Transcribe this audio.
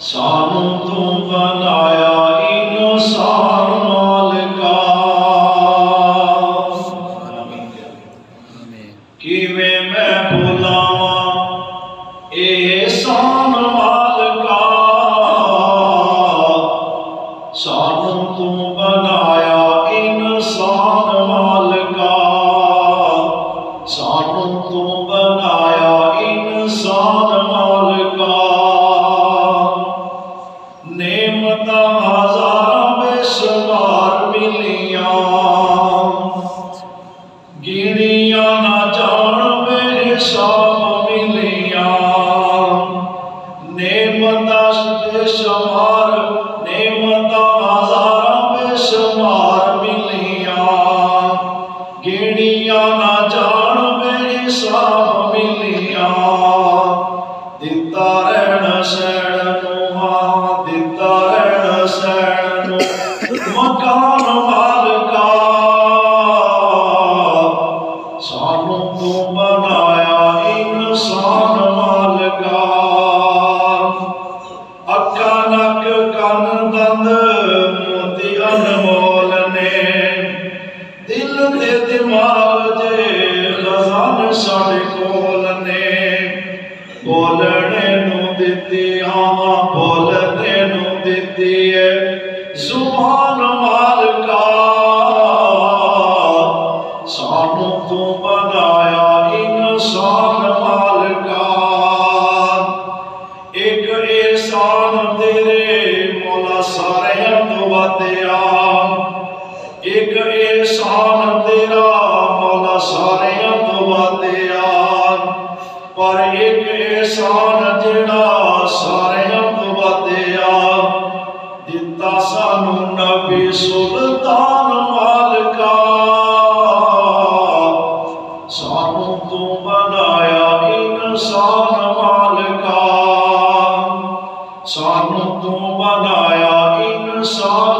सानू तू बनाया इंसान मालिका, किवें मैं भुलावा एहसान मालिका। सानू तू बनाया इंसान मालिका, सानू तू बनाया इंसान मालिका। नेमता हज़ार बेशुमार मिलियां, गिनिया ना जान बेहिसाब मिलियां। नेमता बेशुमार, नेमता हज़ार बेशुमार मिलियां, गिनिया ना जान बेहिसाब मिलियां। दिता रहना सैन मकान मालिका, सानू तू बनाया इंसान मालिका। अखा नक कन दंद मोती अनमोल ने, दिल ते दिमाग जे खजाने साडे कोल ने। बोलने नू दिती हाँ, बोलने नू दिती है जुबान मालिका। सानू तू बनाया इंसान मालिका। एक एहसान तेरे मौला सारे तो वधिया, एक एहसान तेरा मौला सारे तो वधिया। पर एक एहसान जेड़ा सारे तो वधिया, दिता सानू नबी सुल्तान मालिका। सानू तू बनाया इंसान मालिका, सानू तू बनाया इंसान